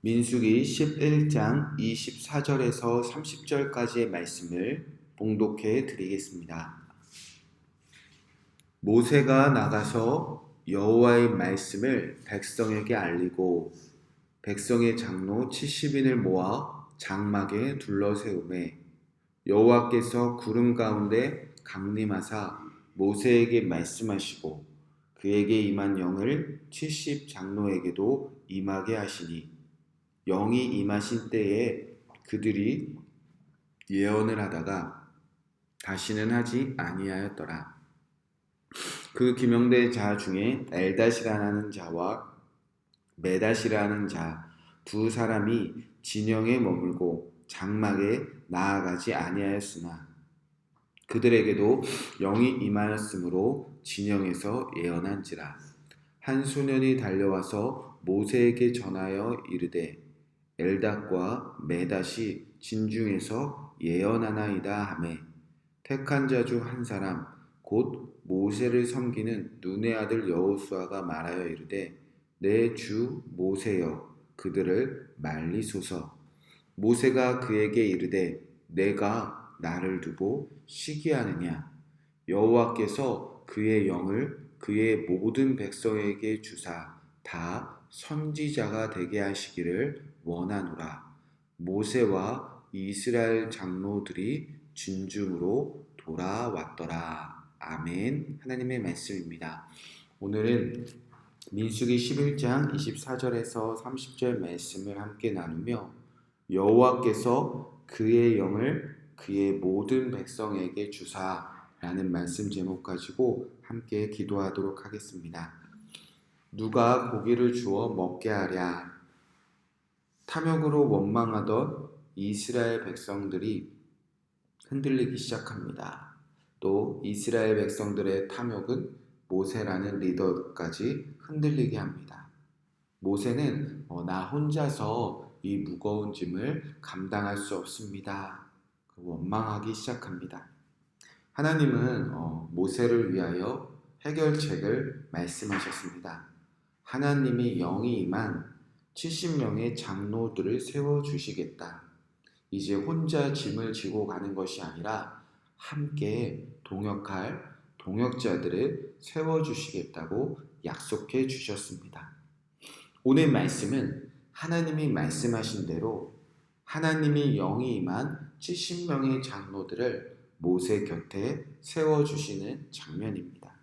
민수기 11장 24절에서 30절까지의 말씀을 봉독해 드리겠습니다. 모세가 나가서 여호와의 말씀을 백성에게 알리고 백성의 장로 70인을 모아 장막에 둘러세우매 여호와께서 구름 가운데 강림하사 모세에게 말씀하시고 그에게 임한 영을 70 장로에게도 임하게 하시니 영이 임하신 때에 그들이 예언을 하다가 다시는 하지 아니하였더라. 그 기명된 자 중에 엘닷이라는 자와 메닷이라는 자 두 사람이 진영에 머물고 장막에 나아가지 아니하였으나 그들에게도 영이 임하였으므로 진영에서 예언한지라. 한 소년이 달려와서 모세에게 전하여 이르되 엘닷과 메닷이 진중에서 예언하나이다 하매 택한 자 중 한 사람 곧 모세를 섬기는 눈의 아들 여호수아가 말하여 이르되 내 주 모세여 그들을 말리소서. 모세가 그에게 이르되 내가 나를 두고 시기하느냐. 여호와께서 그의 영을 그의 모든 백성에게 주사 다 선지자가 되게 하시기를 원하노라. 모세와 이스라엘 장로들이 진중으로 돌아왔더라. 아멘. 하나님의 말씀입니다. 오늘은 민수기 11장 24절에서 30절 말씀을 함께 나누며 여호와께서 그의 영을 그의 모든 백성에게 주사라는 말씀 제목 가지고 함께 기도하도록 하겠습니다. 누가 고기를 주어 먹게 하랴. 탐욕으로 원망하던 이스라엘 백성들이 흔들리기 시작합니다. 또 이스라엘 백성들의 탐욕은 모세라는 리더까지 흔들리게 합니다. 모세는 나 혼자서 이 무거운 짐을 감당할 수 없습니다. 원망하기 시작합니다. 하나님은 모세를 위하여 해결책을 말씀하셨습니다. 하나님이 영이 임한 70명의 장로들을 세워주시겠다. 이제 혼자 짐을 지고 가는 것이 아니라 함께 동역할 동역자들을 세워주시겠다고 약속해 주셨습니다. 오늘 말씀은 하나님이 말씀하신 대로 하나님이 영이 임한 70명의 장로들을 모세 곁에 세워주시는 장면입니다.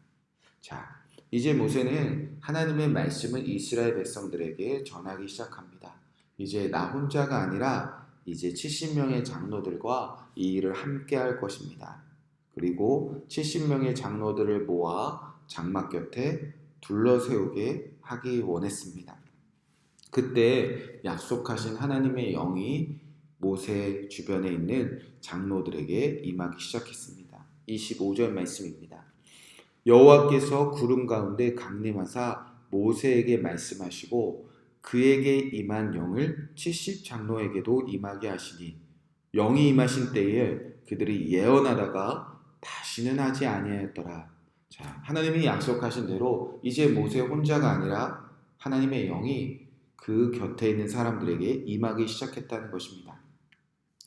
자, 이제 모세는 하나님의 말씀을 이스라엘 백성들에게 전하기 시작합니다. 이제 나 혼자가 아니라 이제 70명의 장로들과 이 일을 함께 할 것입니다. 그리고 70명의 장로들을 모아 장막 곁에 둘러세우게 하기 원했습니다. 그때 약속하신 하나님의 영이 모세 주변에 있는 장로들에게 임하기 시작했습니다. 25절 말씀입니다. 여호와께서 구름 가운데 강림하사 모세에게 말씀하시고 그에게 임한 영을 70 장로에게도 임하게 하시니 영이 임하신 때에 그들이 예언하다가 다시는 하지 아니하였더라. 자, 하나님이 약속하신 대로 이제 모세 혼자가 아니라 하나님의 영이 그 곁에 있는 사람들에게 임하기 시작했다는 것입니다.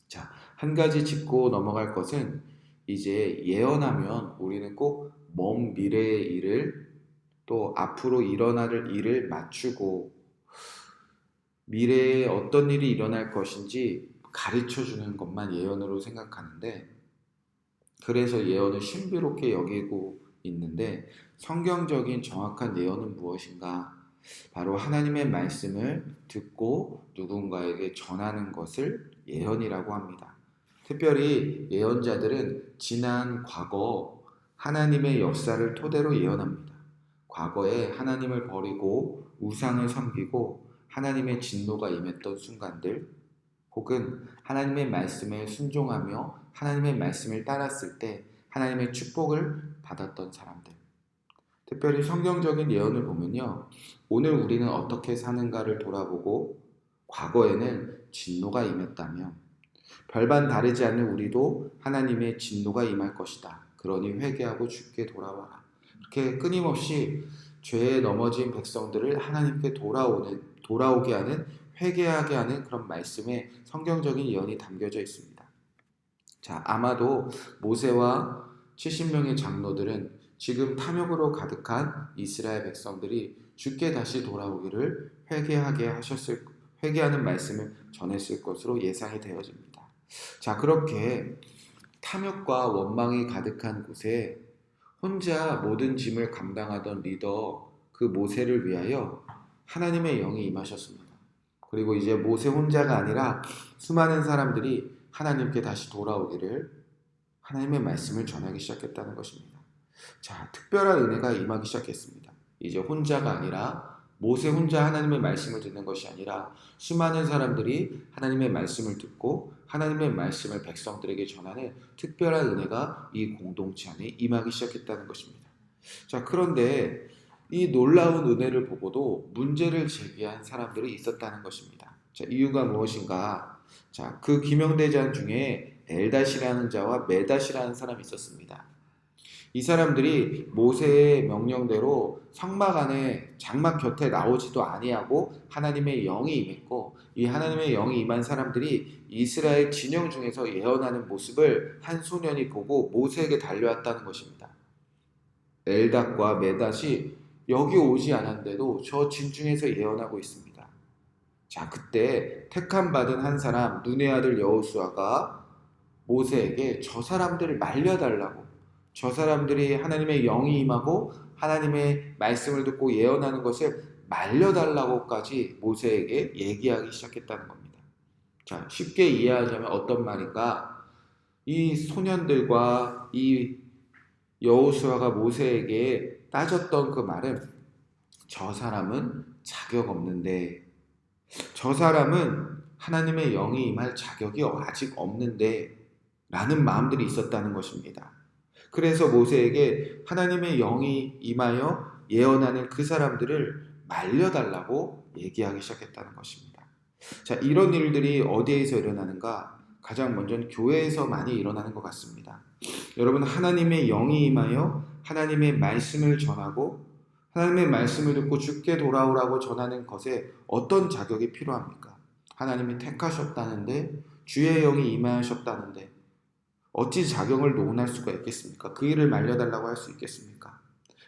자, 한 가지 짚고 넘어갈 것은 이제 예언하면 우리는 꼭 먼 미래의 일을 또 앞으로 일어날 일을 맞추고 미래에 어떤 일이 일어날 것인지 가르쳐 주는 것만 예언으로 생각하는데 그래서 예언을 신비롭게 여기고 있는데 성경적인 정확한 예언은 무엇인가? 바로 하나님의 말씀을 듣고 누군가에게 전하는 것을 예언이라고 합니다. 특별히 예언자들은 지난 과거 하나님의 역사를 토대로 예언합니다. 과거에 하나님을 버리고 우상을 섬기고 하나님의 진노가 임했던 순간들 혹은 하나님의 말씀에 순종하며 하나님의 말씀을 따랐을 때 하나님의 축복을 받았던 사람들. 특별히 성경적인 예언을 보면요. 오늘 우리는 어떻게 사는가를 돌아보고 과거에는 진노가 임했다면 별반 다르지 않는 우리도 하나님의 진노가 임할 것이다. 그러니 회개하고 주께 돌아와라. 이렇게 끊임없이 죄에 넘어진 백성들을 하나님께 돌아오게 하는 회개하게 하는 그런 말씀에 성경적인 예언이 담겨져 있습니다. 자, 아마도 모세와 70명의 장로들은 지금 탐욕으로 가득한 이스라엘 백성들이 주께 다시 돌아오기를 회개하는 말씀을 전했을 것으로 예상이 되어집니다. 자, 그렇게 탐욕과 원망이 가득한 곳에 혼자 모든 짐을 감당하던 리더 그 모세를 위하여 하나님의 영이 임하셨습니다. 그리고 이제 모세 혼자가 아니라 수많은 사람들이 하나님께 다시 돌아오기를 하나님의 말씀을 전하기 시작했다는 것입니다. 자, 특별한 은혜가 임하기 시작했습니다. 이제 혼자가 아니라 모세 혼자 하나님의 말씀을 듣는 것이 아니라 수많은 사람들이 하나님의 말씀을 듣고 하나님의 말씀을 백성들에게 전하는 특별한 은혜가 이 공동체 안에 임하기 시작했다는 것입니다. 자, 그런데 이 놀라운 은혜를 보고도 문제를 제기한 사람들이 있었다는 것입니다. 자, 이유가 무엇인가? 자, 그 기명대장 중에 엘닷이라는 자와 메닷이라는 사람이 있었습니다. 이 사람들이 모세의 명령대로 성막 안에 장막 곁에 나오지도 아니하고 하나님의 영이 임했고, 이 하나님의 영이 임한 사람들이 이스라엘 진영 중에서 예언하는 모습을 한 소년이 보고 모세에게 달려왔다는 것입니다. 엘닷과 메닷이 여기 오지 않았는데도 저 진중에서 예언하고 있습니다. 자, 그때 택함 받은 한 사람 눈의 아들 여호수아가 모세에게 저 사람들을 말려달라고, 저 사람들이 하나님의 영이 임하고 하나님의 말씀을 듣고 예언하는 것을 말려달라고까지 모세에게 얘기하기 시작했다는 겁니다. 자, 쉽게 이해하자면 어떤 말인가? 이 소년들과 이 여호수아가 모세에게 따졌던 그 말은, 저 사람은 자격 없는데, 저 사람은 하나님의 영이 임할 자격이 아직 없는데 라는 마음들이 있었다는 것입니다. 그래서 모세에게 하나님의 영이 임하여 예언하는 그 사람들을 말려달라고 얘기하기 시작했다는 것입니다. 자, 이런 일들이 어디에서 일어나는가? 가장 먼저는 교회에서 많이 일어나는 것 같습니다. 여러분, 하나님의 영이 임하여 하나님의 말씀을 전하고 하나님의 말씀을 듣고 주께 돌아오라고 전하는 것에 어떤 자격이 필요합니까? 하나님이 택하셨다는데, 주의 영이 임하셨다는데 어찌 자격을 논할 수가 있겠습니까? 그 일을 말려달라고 할 수 있겠습니까?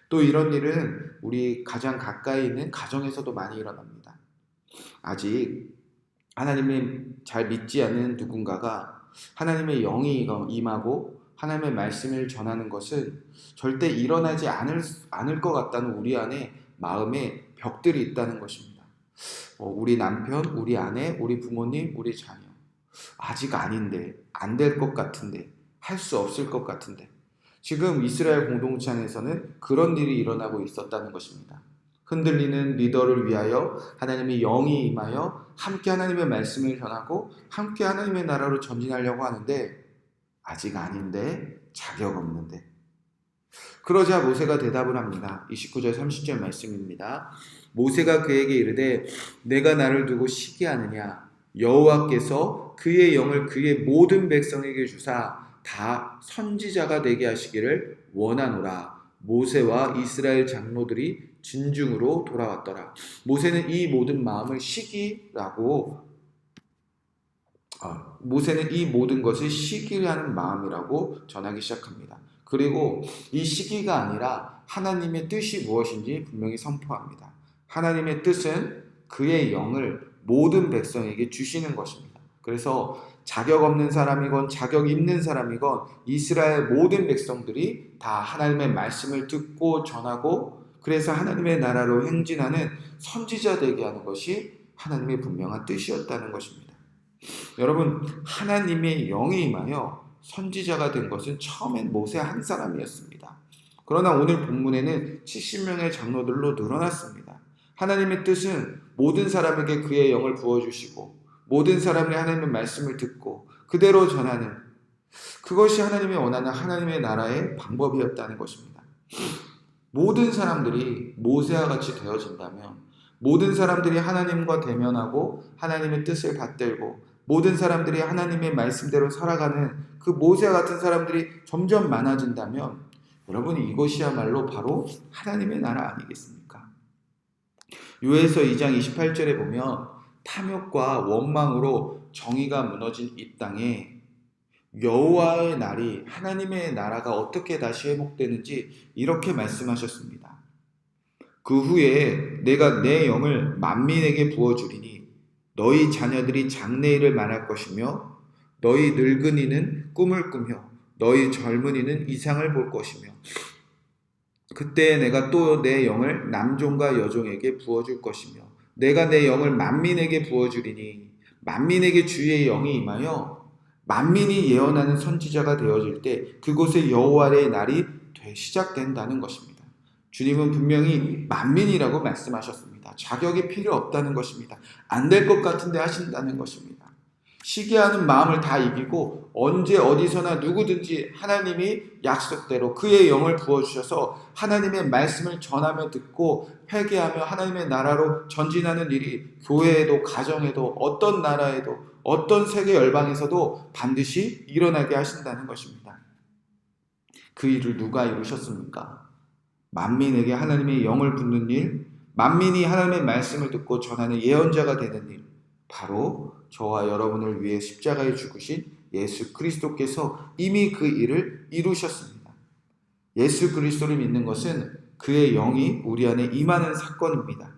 또 이런 일은 우리 가장 가까이 있는 가정에서도 많이 일어납니다. 아직 하나님을 잘 믿지 않는 누군가가 하나님의 영이 임하고 하나님의 말씀을 전하는 것은 절대 일어나지 않을 것 같다는 우리 안에 마음에 벽들이 있다는 것입니다. 우리 남편, 우리 아내, 우리 부모님, 우리 자녀, 아직 아닌데, 안 될 것 같은데, 할 수 없을 것 같은데, 지금 이스라엘 공동체 안에서는 그런 일이 일어나고 있었다는 것입니다. 흔들리는 리더를 위하여 하나님의 영이 임하여 함께 하나님의 말씀을 전하고 함께 하나님의 나라로 전진하려고 하는데 아직 아닌데, 자격 없는데. 그러자 모세가 대답을 합니다. 29절 30절 말씀입니다. 모세가 그에게 이르되 내가 나를 두고 시기하느냐? 여호와께서 그의 영을 그의 모든 백성에게 주사 다 선지자가 되게 하시기를 원하노라. 모세와 이스라엘 장로들이 진중으로 돌아왔더라. 모세는 이 모든 마음을 모세는 이 모든 것을 시기하는 마음이라고 전하기 시작합니다. 그리고 이 시기가 아니라 하나님의 뜻이 무엇인지 분명히 선포합니다. 하나님의 뜻은 그의 영을 모든 백성에게 주시는 것입니다. 그래서 자격 없는 사람이건 자격 있는 사람이건 이스라엘 모든 백성들이 다 하나님의 말씀을 듣고 전하고 그래서 하나님의 나라로 행진하는 선지자 되게 하는 것이 하나님의 분명한 뜻이었다는 것입니다. 여러분, 하나님의 영이 임하여 선지자가 된 것은 처음엔 모세 한 사람이었습니다. 그러나 오늘 본문에는 70명의 장로들로 늘어났습니다. 하나님의 뜻은 모든 사람에게 그의 영을 부어주시고 모든 사람이 하나님의 말씀을 듣고 그대로 전하는, 그것이 하나님이 원하는 하나님의 나라의 방법이었다는 것입니다. 모든 사람들이 모세와 같이 되어진다면, 모든 사람들이 하나님과 대면하고 하나님의 뜻을 받들고 모든 사람들이 하나님의 말씀대로 살아가는 그 모세와 같은 사람들이 점점 많아진다면, 여러분, 이것이야말로 바로 하나님의 나라 아니겠습니까? 요에서 2장 28절에 보면 탐욕과 원망으로 정의가 무너진 이 땅에 여호와의 날이, 하나님의 나라가 어떻게 다시 회복되는지 이렇게 말씀하셨습니다. 그 후에 내가 내 영을 만민에게 부어주리니 너희 자녀들이 장래일을 말할 것이며 너희 늙은이는 꿈을 꾸며 너희 젊은이는 이상을 볼 것이며 그때 내가 또 내 영을 남종과 여종에게 부어줄 것이며 내가 내 영을 만민에게 부어주리니 만민에게 주의 영이 임하여 만민이 예언하는 선지자가 되어질 때 그곳에 여호와의 날이 시작된다는 것입니다. 주님은 분명히 만민이라고 말씀하셨습니다. 자격이 필요 없다는 것입니다. 안 될 것 같은데 하신다는 것입니다. 시기하는 마음을 다 이기고 언제 어디서나 누구든지 하나님이 약속대로 그의 영을 부어주셔서 하나님의 말씀을 전하며 듣고 회개하며 하나님의 나라로 전진하는 일이 교회에도 가정에도 어떤 나라에도 어떤 세계 열방에서도 반드시 일어나게 하신다는 것입니다. 그 일을 누가 이루셨습니까? 만민에게 하나님의 영을 붓는 일, 만민이 하나님의 말씀을 듣고 전하는 예언자가 되는 일, 바로 저와 여러분을 위해 십자가에 죽으신 예수 그리스도께서 이미 그 일을 이루셨습니다. 예수 그리스도를 믿는 것은 그의 영이 우리 안에 임하는 사건입니다.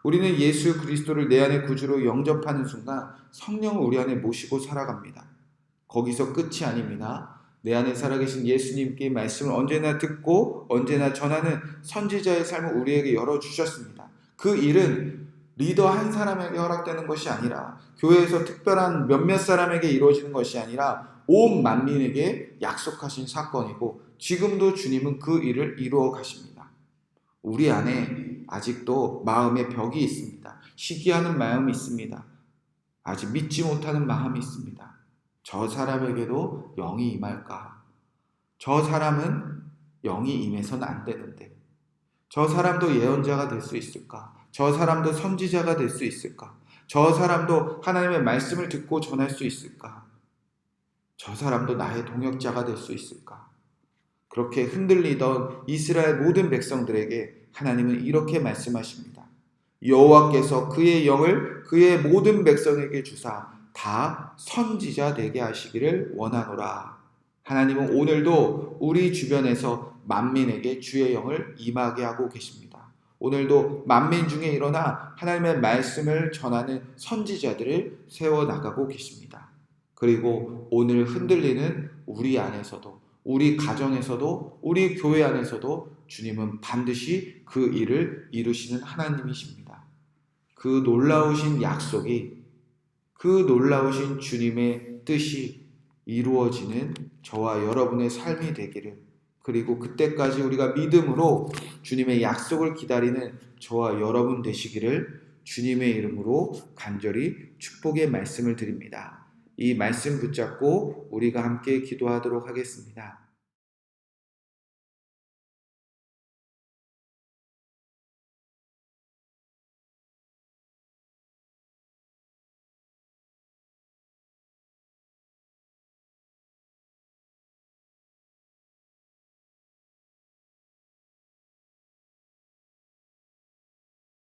우리는 예수 그리스도를 내 안의 구주로 영접하는 순간 성령을 우리 안에 모시고 살아갑니다. 거기서 끝이 아닙니다. 내 안에 살아계신 예수님께 말씀을 언제나 듣고 언제나 전하는 선지자의 삶을 우리에게 열어주셨습니다. 그 일은 리더 한 사람에게 허락되는 것이 아니라 교회에서 특별한 몇몇 사람에게 이루어지는 것이 아니라 온 만민에게 약속하신 사건이고 지금도 주님은 그 일을 이루어 가십니다. 우리 안에 아직도 마음의 벽이 있습니다. 시기하는 마음이 있습니다. 아직 믿지 못하는 마음이 있습니다. 저 사람에게도 영이 임할까? 저 사람은 영이 임해서는 안 되는데 저 사람도 예언자가 될 수 있을까? 저 사람도 선지자가 될 수 있을까? 저 사람도 하나님의 말씀을 듣고 전할 수 있을까? 저 사람도 나의 동역자가 될 수 있을까? 그렇게 흔들리던 이스라엘 모든 백성들에게 하나님은 이렇게 말씀하십니다. 여호와께서 그의 영을 그의 모든 백성에게 주사 다 선지자 되게 하시기를 원하노라. 하나님은 오늘도 우리 주변에서 만민에게 주의 영을 임하게 하고 계십니다. 오늘도 만민 중에 일어나 하나님의 말씀을 전하는 선지자들을 세워나가고 계십니다. 그리고 오늘 흔들리는 우리 안에서도 우리 가정에서도 우리 교회 안에서도 주님은 반드시 그 일을 이루시는 하나님이십니다. 그 놀라우신 약속이 그 놀라우신 주님의 뜻이 이루어지는 저와 여러분의 삶이 되기를 그리고 그때까지 우리가 믿음으로 주님의 약속을 기다리는 저와 여러분 되시기를 주님의 이름으로 간절히 축복의 말씀을 드립니다. 이 말씀 붙잡고 우리가 함께 기도하도록 하겠습니다.